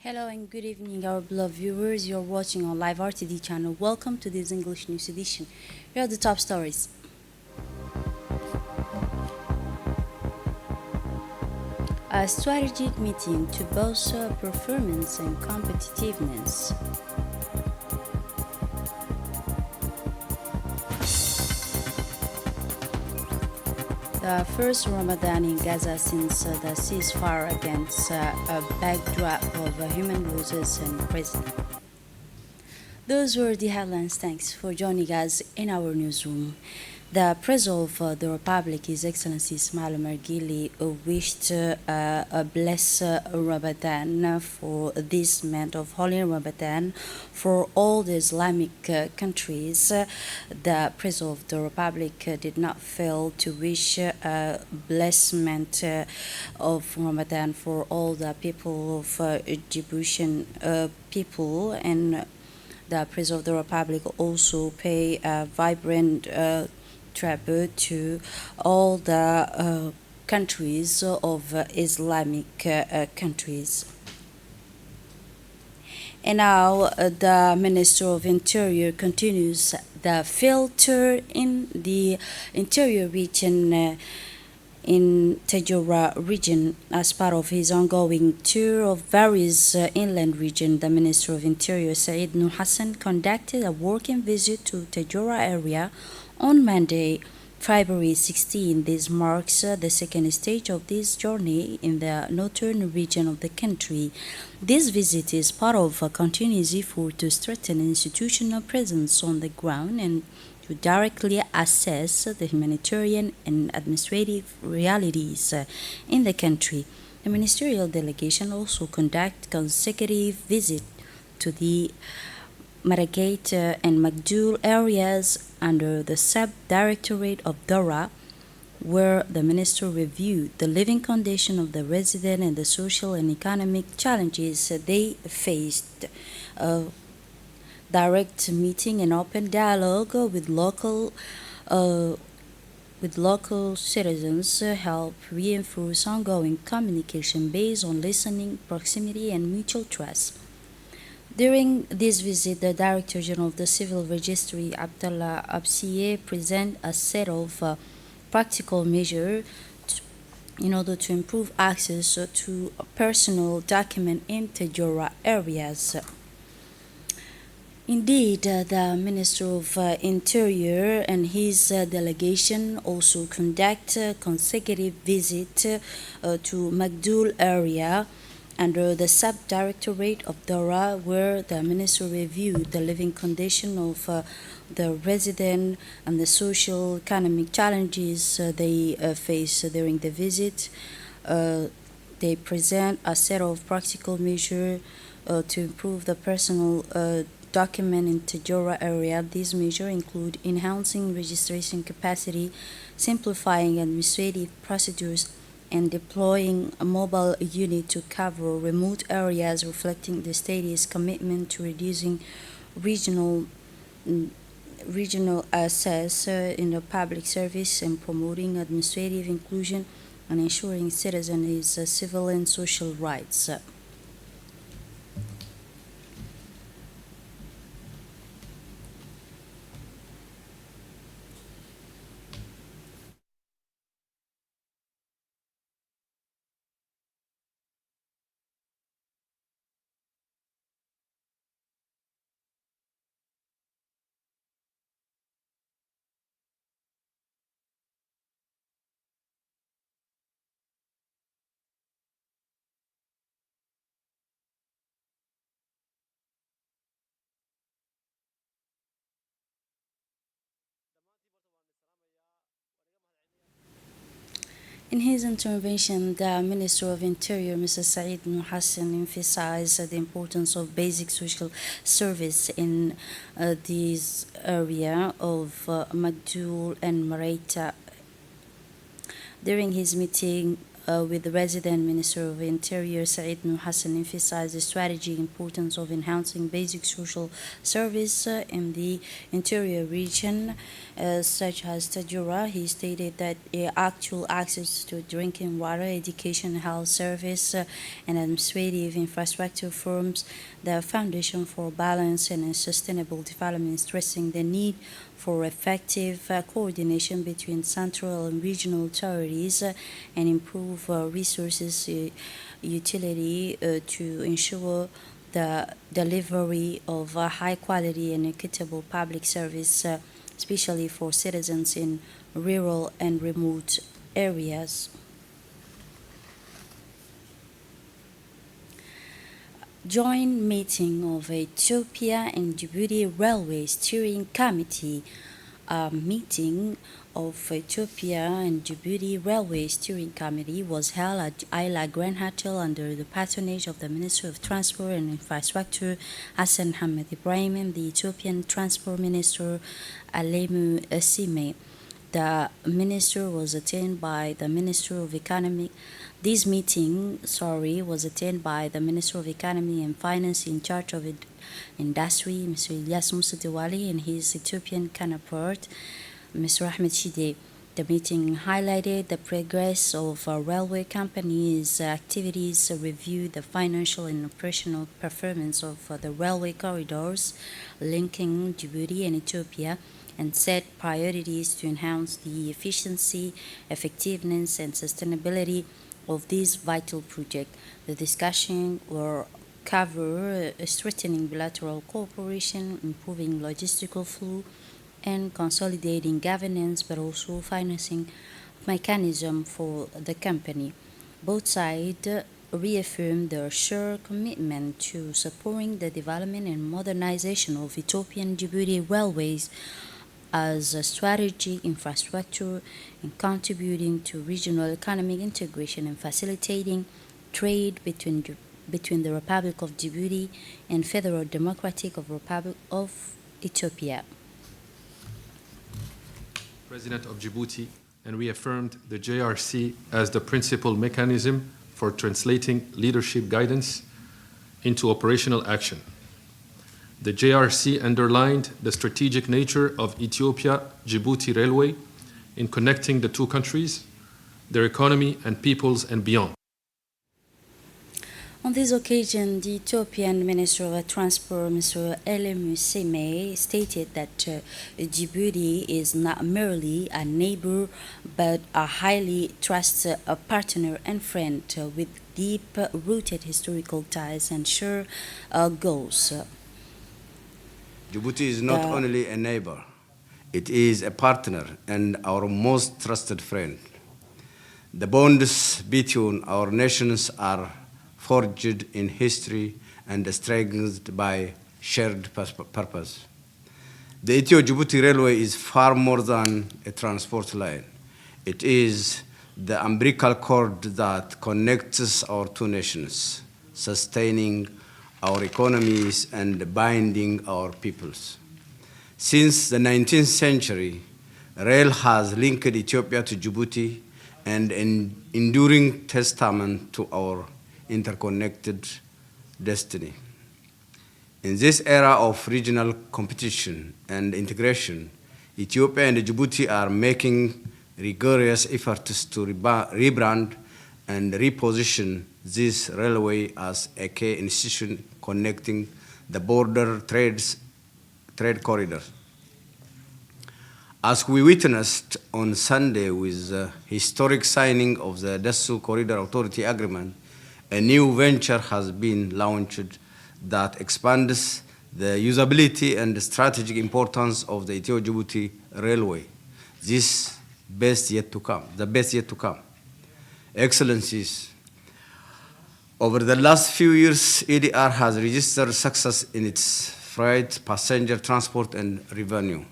Hello and good evening, our beloved viewers. You're watching on Live RTD channel. Welcome to this English news edition. Here are the top stories. A strategic meeting to bolster performance and competitiveness. The first Ramadan in Gaza since the ceasefire against a backdrop of human losses and prison. Those were the headlines. Thanks for joining us in our newsroom. The President of the Republic, His Excellency Ismail Margili, wished a blessed Ramadan for this month of Holy Ramadan for all the Islamic countries. The President of the Republic did not fail to wish a blessed month of Ramadan for all the people of Djiboutian people, and the President of the Republic also pay a vibrant tribute to all the countries of Islamic countries. And now the Minister of Interior continues the field tour in the interior region in Tejura region. As part of his ongoing tour of various inland regions, the Minister of Interior Said Nur Hassan conducted a working visit to Tejura area on Monday, February 16. This marks the second stage of this journey in the northern region of the country. This visit is part of a continuous effort to strengthen institutional presence on the ground and to directly assess the humanitarian and administrative realities in the country. The ministerial delegation also conducted consecutive visits to the Maragate and Magdul areas under the Sub-Directorate of Dora, where the minister reviewed the living condition of the resident and the social and economic challenges they faced. Direct meeting and open dialogue uh, with local citizens help reinforce ongoing communication based on listening, proximity, and mutual trust. During this visit, the Director General of the Civil Registry, Abdallah Absiye, presented a set of practical measures in order to improve access to personal document in Tejora areas. Indeed, the Minister of Interior and his delegation also conduct consecutive visits to Magdul area under the Sub-Directorate of Dora, where the Minister reviewed the living condition of the resident and the social economic challenges they face during the visit. They present a set of practical measures to improve the personal document in Tejora area. These measures include enhancing registration capacity, simplifying administrative procedures, and deploying a mobile unit to cover remote areas, reflecting the state's commitment to reducing regional mm, regional access in the public service and promoting administrative inclusion and ensuring citizens' civil and social rights. In his intervention, the Minister of Interior, Mr. Said Nur Hassan, emphasized the importance of basic social service in this area of Magdul and Marita. During his meeting with the resident Minister of Interior Said Nur Hassan emphasized the strategic importance of enhancing basic social service in the interior region, such as Tajura. He stated that actual access to drinking water, education, health service, and administrative infrastructure forms the foundation for balanced and sustainable development, stressing the need for effective coordination between central and regional authorities and improve resources utility to ensure the delivery of high quality and equitable public service, especially for citizens in rural and remote areas. Joint meeting of Ethiopia and Djibouti Railway Steering Committee. A meeting of Ethiopia and Djibouti Railway Steering Committee was held at Ayla Grand Hotel under the patronage of the Minister of Transport and Infrastructure Hassan Hamad Ibrahim and the Ethiopian Transport Minister Alemu Sime. The minister was attended by the Minister of Economy. This meeting, was attended by the Minister of Economy and Finance in charge of Industry, Mr. Ilyas Musa Diwali, and his Ethiopian counterpart, Mr. Ahmed Shide. The meeting highlighted the progress of railway companies' activities, reviewed the financial and operational performance of the railway corridors linking Djibouti and Ethiopia, and set priorities to enhance the efficiency, effectiveness, and sustainability of this vital project. The discussion will cover strengthening bilateral cooperation, improving logistical flow, and consolidating governance, but also financing mechanism for the company. Both sides reaffirmed their shared commitment to supporting the development and modernization of Ethiopian Djibouti railways as a strategic infrastructure in contributing to regional economic integration and facilitating trade between the Republic of Djibouti and Federal Democratic Republic of Ethiopia. President of Djibouti, and reaffirmed the JRC as the principal mechanism for translating leadership guidance into operational action. The JRC underlined the strategic nature of Ethiopia-Djibouti Railway in connecting the two countries, their economy and peoples and beyond. On this occasion, the Ethiopian Minister of Transport, Mr. Alemu Sime, stated that Djibouti is not merely a neighbor but a highly trusted partner and friend with deep-rooted historical ties and shared goals. Djibouti is not only a neighbor, it is a partner and our most trusted friend. The bonds between our nations are forged in history and strengthened by shared purpose. The Ethio-Djibouti Railway is far more than a transport line. It is the umbilical cord that connects our two nations, sustaining our economies and binding our peoples. Since the 19th century, rail has linked Ethiopia to Djibouti and an enduring testament to our interconnected destiny. In this era of regional competition and integration, Ethiopia and Djibouti are making rigorous efforts to rebrand and reposition this railway as a key institution connecting the border trade corridors. As we witnessed on Sunday with the historic signing of the Dasu Corridor Authority Agreement, a new venture has been launched that expands the usability and strategic importance of the Ethio-Djibouti Railway. The best yet to come. Excellencies, over the last few years, EDR has registered success in its freight, passenger transport, and revenue.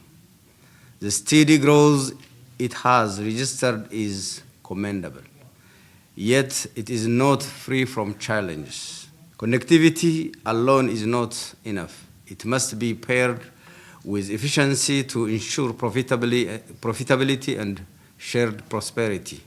The steady growth it has registered is commendable. Yet it is not free from challenges. Connectivity alone is not enough. It must be paired with efficiency to ensure profitability and shared prosperity.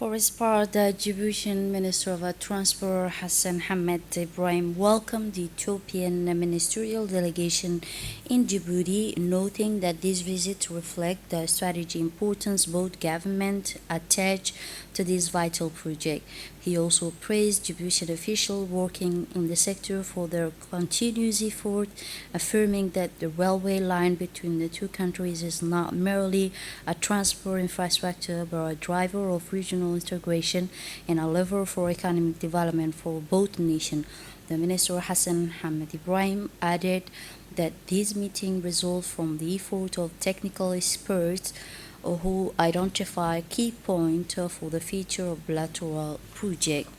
For his part, the Djiboutian Minister of Transport Hassan Hamed Ibrahim welcomed the Ethiopian ministerial delegation in Djibouti, noting that this visit reflects the strategic importance both governments attach to this vital project. He also praised Djiboutian officials working in the sector for their continuous effort, affirming that the railway line between the two countries is not merely a transport infrastructure but a driver of regional integration and a lever for economic development for both nations. The Minister Hassan Hamed Ibrahim added that this meeting resulted from the effort of technical experts who identify key points for the future of bilateral project.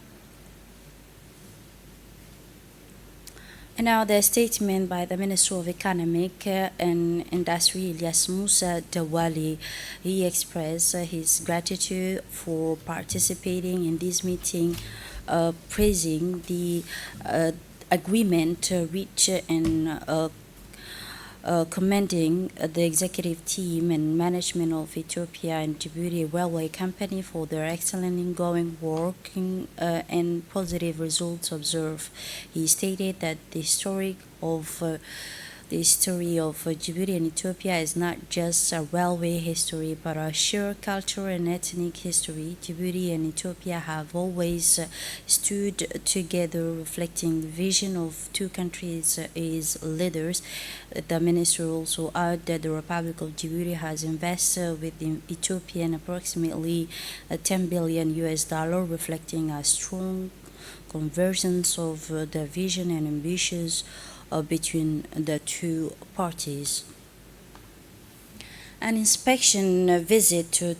And now the statement by the Minister of Economic and Industry, Ilyas Musa Dawali. He expressed his gratitude for participating in this meeting, praising the agreement reached and commending the executive team and management of Ethiopia and Djibouti Railway Company for their excellent ongoing work and positive results observed. He stated that the history of Djibouti and Ethiopia is not just a railway history but a shared cultural and ethnic history. Djibouti and Ethiopia have always stood together, reflecting the vision of two countries as leaders. The minister also added that the Republic of Djibouti has invested with Ethiopia approximately 10 billion US dollar, reflecting a strong convergence of the vision and ambitions between the two parties. An inspection visit to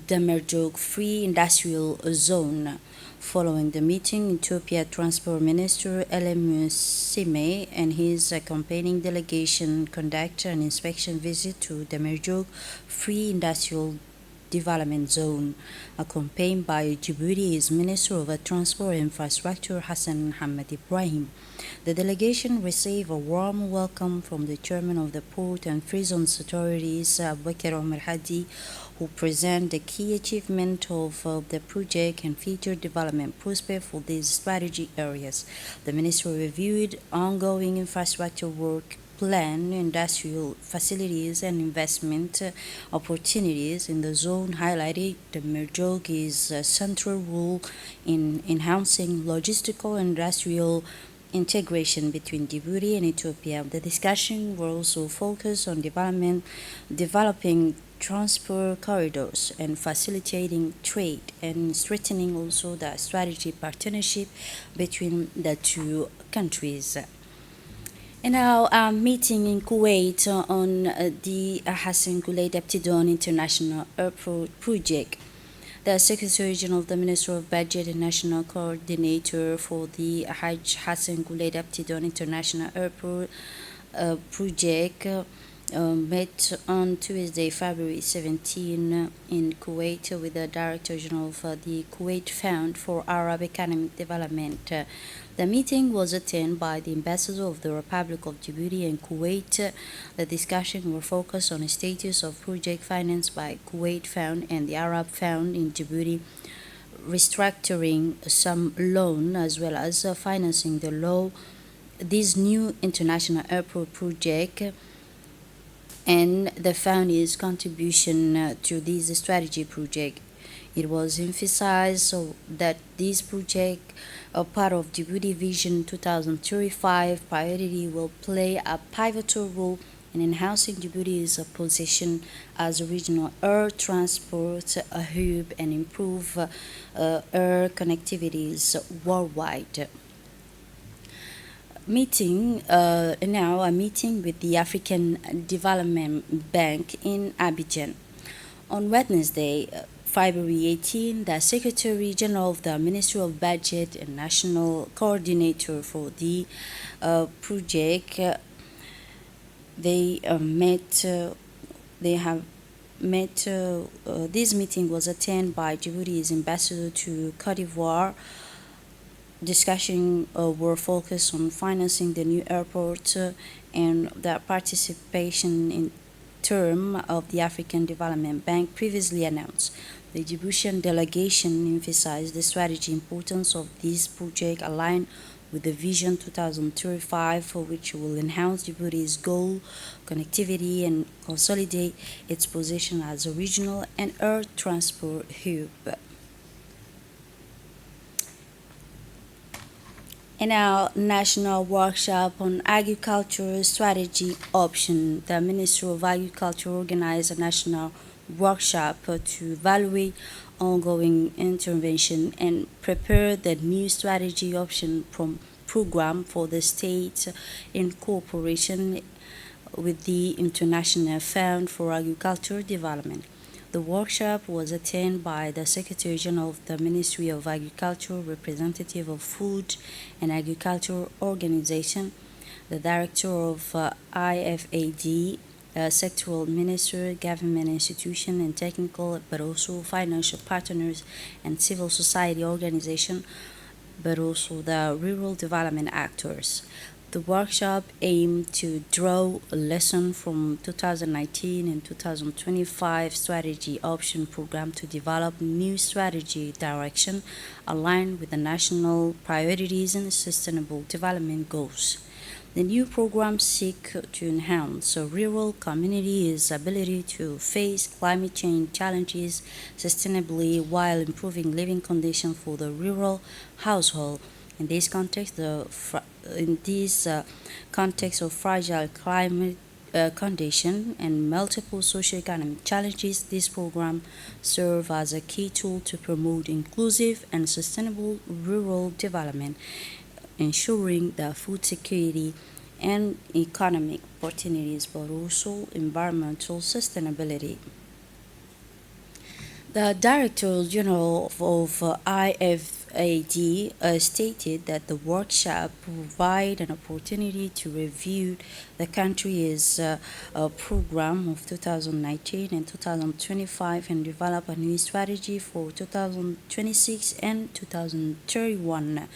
Demerjog Free Industrial Zone. Following the meeting, Ethiopia Transport Minister Elem Sime and his accompanying delegation conducted an inspection visit to Demerjog Free Industrial Development Zone, accompanied by Djibouti's Minister of Transport and Infrastructure Hassan Hamed Ibrahim. The delegation received a warm welcome from the chairman of the Port and Free Zones Authorities, Abubakar Omar Hadi, who present the key achievement of the project and future development prospects for these strategic areas. The minister reviewed ongoing infrastructure work plan, industrial facilities, and investment opportunities in the zone, highlighting the Merjog's central role in enhancing logistical and industrial integration between Djibouti and Ethiopia. The discussion will also focus on developing transport corridors and facilitating trade and strengthening also the strategic partnership between the two countries. And now, a meeting in Kuwait on the Hassan Guled Abtidon International Airport project. The Secretary General of the Minister of Budget and National Coordinator for the Hajj Hassan Guled Abtidon International Airport project met on Tuesday, February 17 in Kuwait with the Director General of the Kuwait Fund for Arab Economic Development. The meeting was attended by the ambassador of the Republic of Djibouti and Kuwait. The discussion were focused on the status of project financed by Kuwait Fund and the Arab Fund in Djibouti, restructuring some loan as well as financing this new international airport project and the fund's contribution to this strategy project. It was emphasized that this project, a part of Djibouti Vision 2035 priority, will play a pivotal role in enhancing Djibouti's position as a regional air transport hub and improve air connectivities worldwide. A meeting with the African Development Bank in Abidjan. On Wednesday, February 18, the Secretary General of the Ministry of Budget and National Coordinator for the project, this meeting was attended by Djibouti's ambassador to Cote d'Ivoire. Discussions were focused on financing the new airport and the participation in term of the African Development Bank previously announced. The Djiboutian delegation emphasized the strategic importance of this project aligned with the Vision 2035, for which will enhance Djibouti's goal, connectivity, and consolidate its position as a regional and air transport hub. In our national workshop on agriculture strategy option, the Ministry of Agriculture organized a national workshop to evaluate ongoing intervention and prepare the new strategy option program for the state in cooperation with the International Fund for Agricultural Development. The workshop was attended by the Secretary General of the Ministry of Agriculture, representative of Food and Agriculture Organization, the Director of IFAD, sectoral minister, government institution, and technical, but also financial partners and civil society organization, but also the rural development actors. The workshop aimed to draw a lesson from 2019 and 2025 strategy option program to develop new strategy direction aligned with the national priorities and sustainable development goals. The new programs seek to enhance a rural community's ability to face climate change challenges sustainably while improving living conditions for the rural household. In this context, context of fragile climate condition and multiple socioeconomic challenges, this program serves as a key tool to promote inclusive and sustainable rural development, ensuring the food security and economic opportunities, but also environmental sustainability. The Director General of IFAD stated that the workshop provide an opportunity to review the country's program of 2019 and 2025 and develop a new strategy for 2026 and 2031,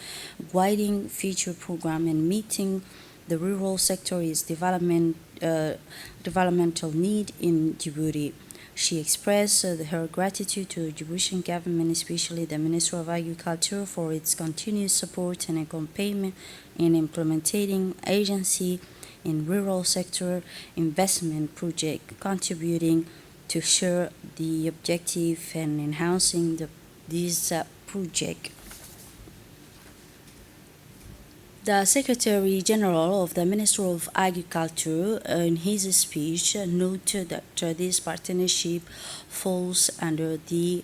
guiding future program and meeting the rural sector's developmental need in Djibouti. She expressed her gratitude to the Djiboutian government, especially the Ministry of Agriculture, for its continued support and accompaniment in implementing agency in rural sector investment project, contributing to share the objective and enhancing this project. The Secretary General of the Ministry of Agriculture, in his speech, noted that this partnership falls under the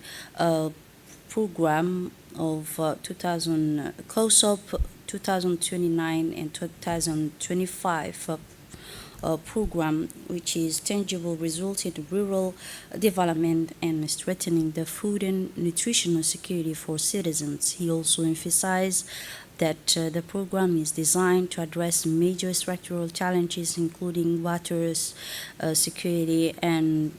program of 2000 COSOP 2029 and 2025 program, which is tangible results in rural development and strengthening the food and nutritional security for citizens. He also emphasized that the program is designed to address major structural challenges, including water security and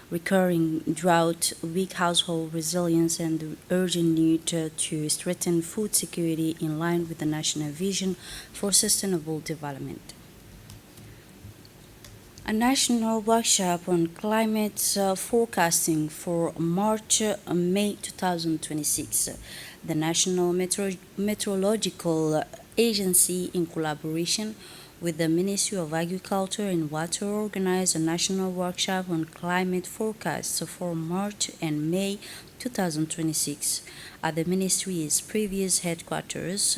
recurring drought, weak household resilience, and the urgent need to strengthen food security in line with the national vision for sustainable development. A national workshop on climate forecasting for March-May 2026. The National Meteorological Agency, in collaboration with the Ministry of Agriculture and Water, organized a national workshop on climate forecasts for March and May 2026 at the ministry's previous headquarters,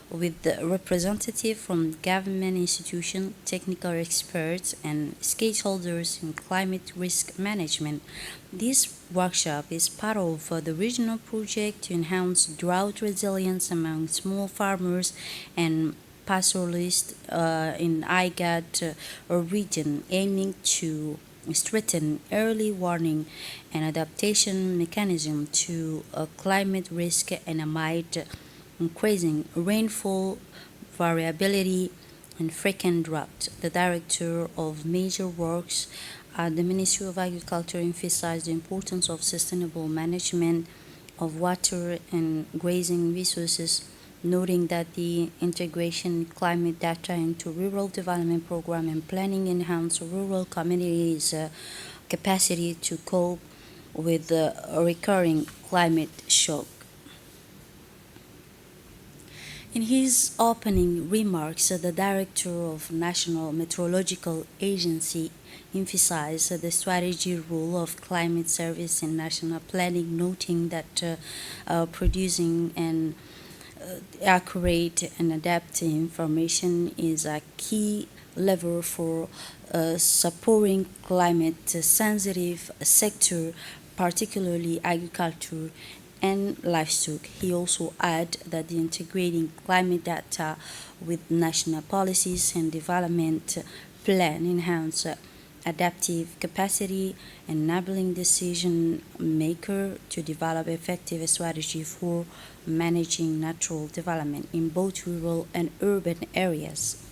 with representatives from government institutions, technical experts, and stakeholders in climate risk management. This workshop is part of the regional project to enhance drought resilience among small farmers and pastoralists in IGAD region, aiming to strengthen early warning and adaptation mechanism to climate risk and amid increasing rainfall variability and frequent drought. The Director of Major Works at the Ministry of Agriculture emphasized the importance of sustainable management of water and grazing resources, noting that the integration of climate data into rural development program and planning enhance rural communities' capacity to cope with the recurring climate shock. In his opening remarks, the director of National Meteorological Agency emphasized the strategy role of climate service in national planning, noting that producing an accurate and adaptive information is a key lever for supporting climate sensitive sector, particularly agriculture and livestock. He also added that the integrating climate data with national policies and development plan enhance adaptive capacity, enabling decision maker to develop effective strategy for managing natural development in both rural and urban areas.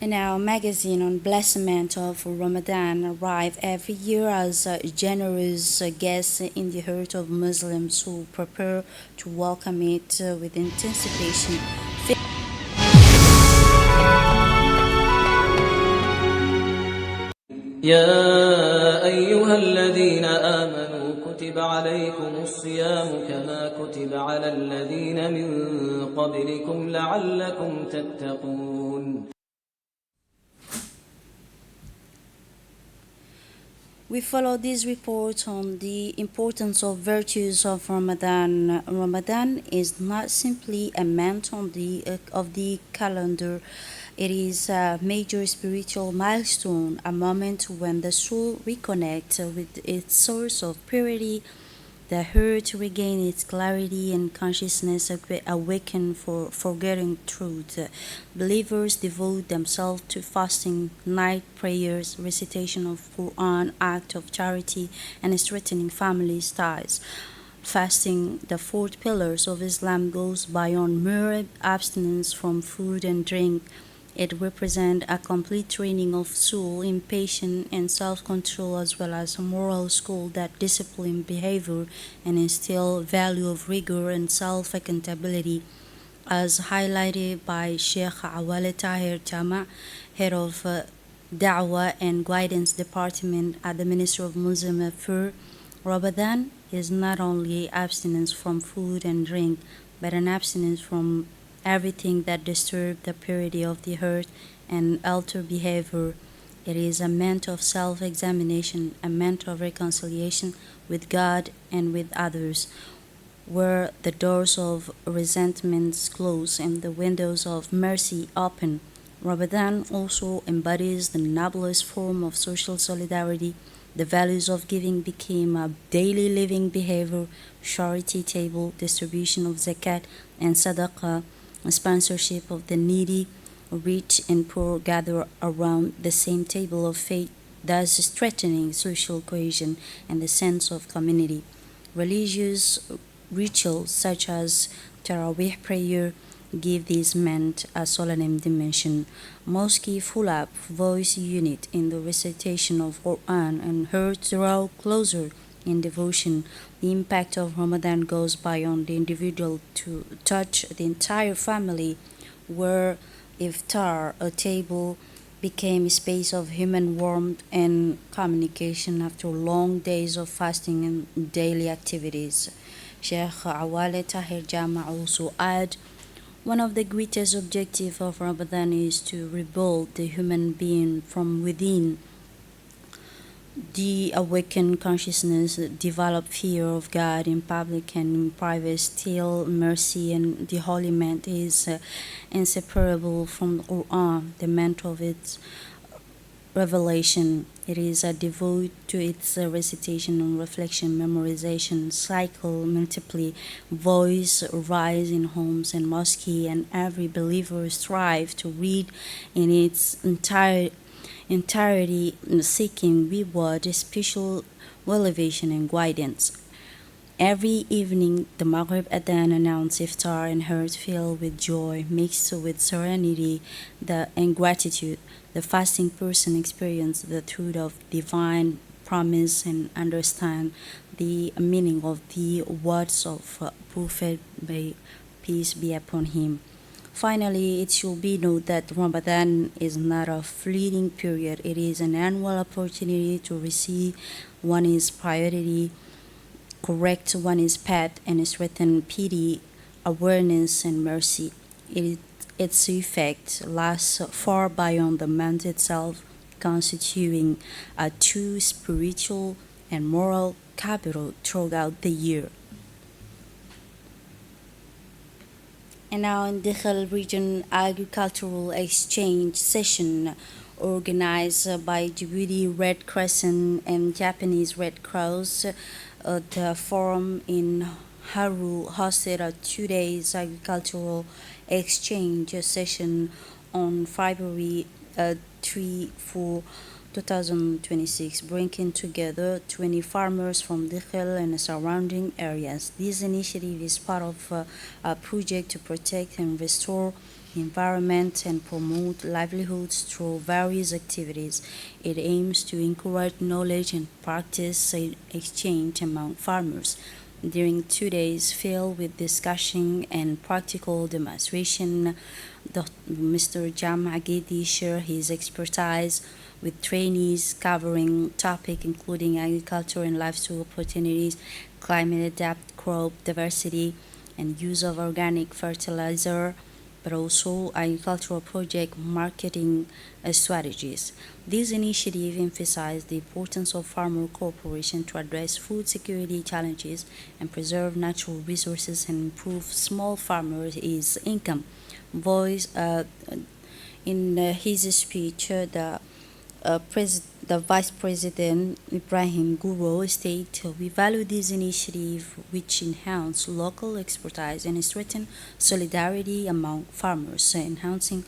And our magazine on blessment of Ramadan arrive every year as a generous guest in the heart of Muslims who prepare to welcome it with anticipation. يا أيها الذين آمنوا كتب عليكم الصيام كما كتب على الذين من قبلكم لعلكم تتقون. We follow this report on the importance of virtues of Ramadan. Ramadan is not simply a month of the calendar. It is a major spiritual milestone, a moment when the soul reconnects with its source of purity, the heart regains its clarity and consciousness awaken for forgetting truth. Believers devote themselves to fasting, night prayers, recitation of Quran, act of charity, and strengthening family ties. Fasting, the fourth pillars of Islam, goes beyond mere abstinence from food and drink. It represents a complete training of soul in patience and self-control, as well as a moral school that discipline behavior and instill value of rigor and self-accountability, as highlighted by Sheikh Awale Tahir Jama, head of Da'wah and Guidance Department at the Ministry of Muslim Affairs. Ramadan is not only abstinence from food and drink, but an abstinence from everything that disturbs the purity of the heart and alter behavior. It is a month of self-examination, a month of reconciliation with God and with others, where the doors of resentment close and the windows of mercy open. Ramadan also embodies the noblest form of social solidarity. The values of giving became a daily living behavior, charity table, distribution of zakat and sadaqah, sponsorship of the needy, rich and poor gather around the same table of faith, thus strengthening social cohesion and the sense of community. Religious rituals such as Taraweeh prayer give this month a solemn dimension. Mosque full up voice unit in the recitation of Quran and heard draw closer in devotion. The impact of Ramadan goes beyond the individual to touch the entire family, where iftar, a table, became a space of human warmth and communication after long days of fasting and daily activities. Sheikh Awale Tahir Jama also add, one of the greatest objectives of Ramadan is to rebuild the human being from within. The awakened consciousness, develop fear of God in public and in private, still mercy and the holy month is inseparable from the Quran, the month of its revelation. It is a devote to its recitation and reflection, memorization, cycle multiply, voice rise in homes and mosque, and every believer strive to read in its entirety, seeking reward, special elevation and guidance. Every evening, the Maghrib Adhan announced iftar and hearts filled with joy, mixed with serenity and gratitude. The fasting person experiences the truth of divine promise and understand the meaning of the words of Prophet, may peace be upon him. Finally, it should be noted that Ramadan is not a fleeting period. It is an annual opportunity to receive one's priority, correct one's path, and strengthen pity, awareness, and mercy. It, its effect lasts far beyond the month itself, constituting a true spiritual and moral capital throughout the year. And now in Dakhel Region Agricultural Exchange session organized by Djibouti Red Crescent and Japanese Red Cross, the forum in Haru hosted a 2 days agricultural exchange session on February 3 4 2026, bringing together 20 farmers from Dakhel and surrounding areas. This initiative is part of a project to protect and restore the environment and promote livelihoods through various activities. It aims to encourage knowledge and practice exchange among farmers. During 2 days filled with discussion and practical demonstration, Mr. Jam Agedi shared his expertise with trainees covering topics including agriculture and livestock opportunities, climate adapt crop diversity, and use of organic fertilizer, but also agricultural project marketing strategies. This initiative emphasized the importance of farmer cooperation to address food security challenges and preserve natural resources and improve small farmers' income. Voice in his speech, the Vice President Ibrahim Guro stated, "We value this initiative which enhance local expertise and strengthen solidarity among farmers, enhancing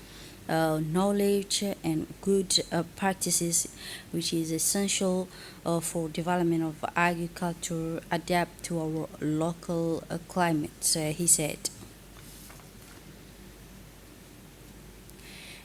knowledge and good practices, which is essential for development of agriculture, adapt to our local climate," he said.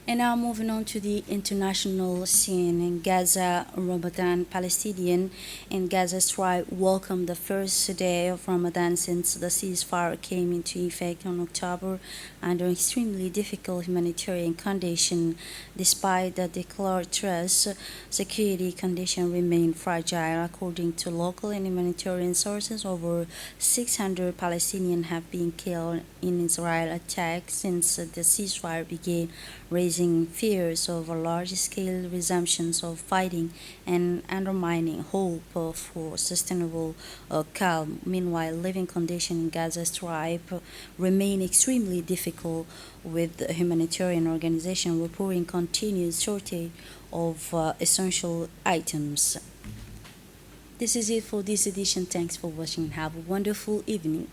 And now moving on to the international scene in Gaza, Ramadan Palestinian and Gaza Strip welcomed the first day of Ramadan since the ceasefire came into effect in October under extremely difficult humanitarian conditions. Despite the declared truce, security conditions remain fragile. According to local and humanitarian sources, over 600 Palestinians have been killed in Israel attacks since the ceasefire began, raising fears of a large-scale resumptions of fighting and undermining hope for sustainable calm. Meanwhile, living conditions in Gaza Strip remain extremely difficult, with humanitarian organizations reporting continuous shortage of essential items. This is it for this edition. Thanks for watching. Have a wonderful evening.